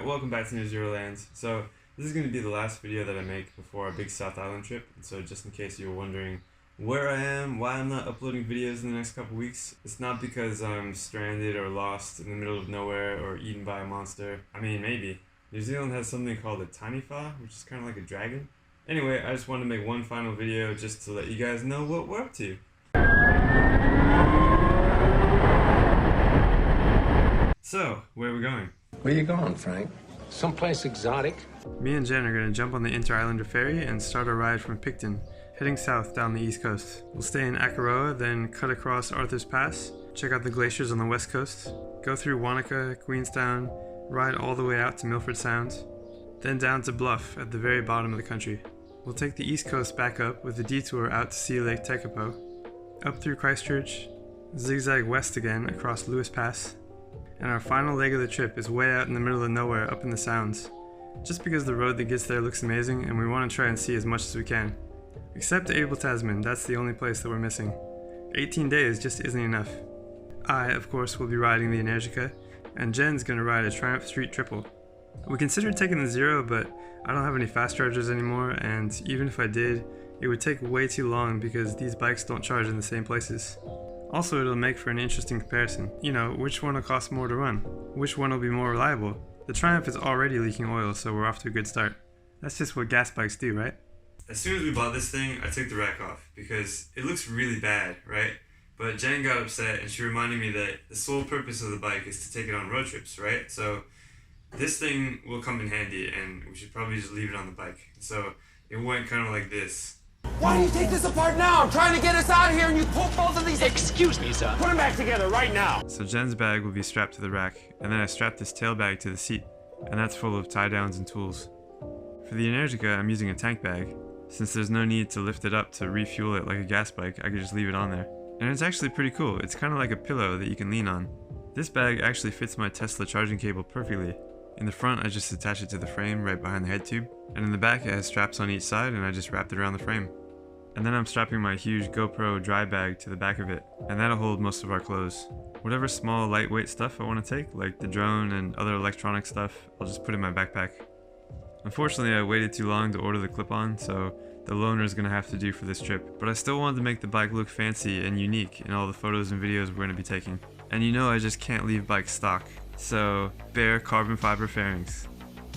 Alright, welcome back to NewZeroland. So, this is going to be the last video that I make before our big South Island trip. And so, just in case you were wondering where I am, why I'm not uploading videos in the next couple weeks, it's not because I'm stranded or lost in the middle of nowhere or eaten by a monster. I mean, maybe. New Zealand has something called a tiny fa, which is kind of like a dragon. Anyway, I just wanted to make one final video just to let you guys know what we're up to. So, where are we going? Where you going, Frank? Someplace exotic? Me and Jen are going to jump on the Inter-Islander ferry and start our ride from Picton, heading south down the east coast. We'll stay in Akaroa, then cut across Arthur's Pass, check out the glaciers on the west coast, go through Wanaka, Queenstown, ride all the way out to Milford Sound, then down to Bluff at the very bottom of the country. We'll take the east coast back up with a detour out to see Lake Tekapo, up through Christchurch, zigzag west again across Lewis Pass, and our final leg of the trip is way out in the middle of nowhere up in the Sounds, just because the road that gets there looks amazing and we want to try and see as much as we can. Except Abel Tasman, that's the only place that we're missing. 18 days just isn't enough. I, of course, will be riding the Energica, and Jen's gonna ride a Triumph Street Triple. We considered taking the Zero, but I don't have any fast chargers anymore, and even if I did, it would take way too long because these bikes don't charge in the same places. Also, it'll make for an interesting comparison. You know, which one will cost more to run? Which one will be more reliable? The Triumph is already leaking oil, so we're off to a good start. That's just what gas bikes do, right? As soon as we bought this thing, I took the rack off because it looks really bad, right? But Jen got upset and she reminded me that the sole purpose of the bike is to take it on road trips, right? So this thing will come in handy and we should probably just leave it on the bike. So it went kind of like this. Why do you take this apart now? I'm trying to get us out of here and you pull both of these. Excuse me, sir. Put them back together right now. So Jen's bag will be strapped to the rack, and then I strapped this tail bag to the seat, and that's full of tie downs and tools. For the Energica, I'm using a tank bag. Since there's no need to lift it up to refuel it like a gas bike, I could just leave it on there. And it's actually pretty cool. It's kind of like a pillow that you can lean on. This bag actually fits my Tesla charging cable perfectly. In the front, I just attach it to the frame right behind the head tube, and in the back it has straps on each side and I just wrapped it around the frame. And then I'm strapping my huge GoPro dry bag to the back of it, and that'll hold most of our clothes. Whatever small lightweight stuff I want to take, like the drone and other electronic stuff, I'll just put in my backpack. Unfortunately, I waited too long to order the clip-on, so the loaner is going to have to do for this trip, but I still wanted to make the bike look fancy and unique in all the photos and videos we're going to be taking. And you know I just can't leave bikes stock, so bare carbon fiber fairings.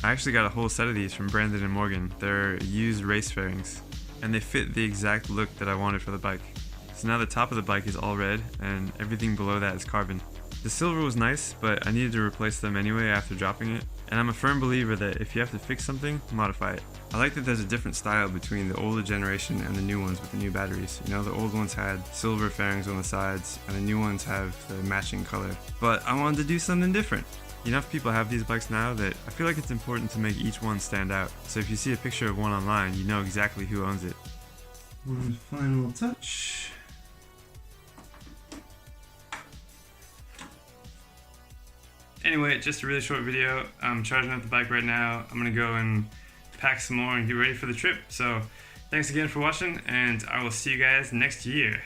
I actually got a whole set of these from Brandon and Morgan. They're used race fairings, and they fit the exact look that I wanted for the bike. So now the top of the bike is all red, and everything below that is carbon. The silver was nice, but I needed to replace them anyway after dropping it, and I'm a firm believer that if you have to fix something, modify it. I like that there's a different style between the older generation and the new ones with the new batteries. You know, the old ones had silver fairings on the sides, and the new ones have the matching color. But I wanted to do something different. Enough people have these bikes now that I feel like it's important to make each one stand out. So if you see a picture of one online, you know exactly who owns it. One final touch. Anyway, just a really short video. I'm charging up the bike right now. I'm gonna go and pack some more and get ready for the trip. So thanks again for watching, and I will see you guys next year.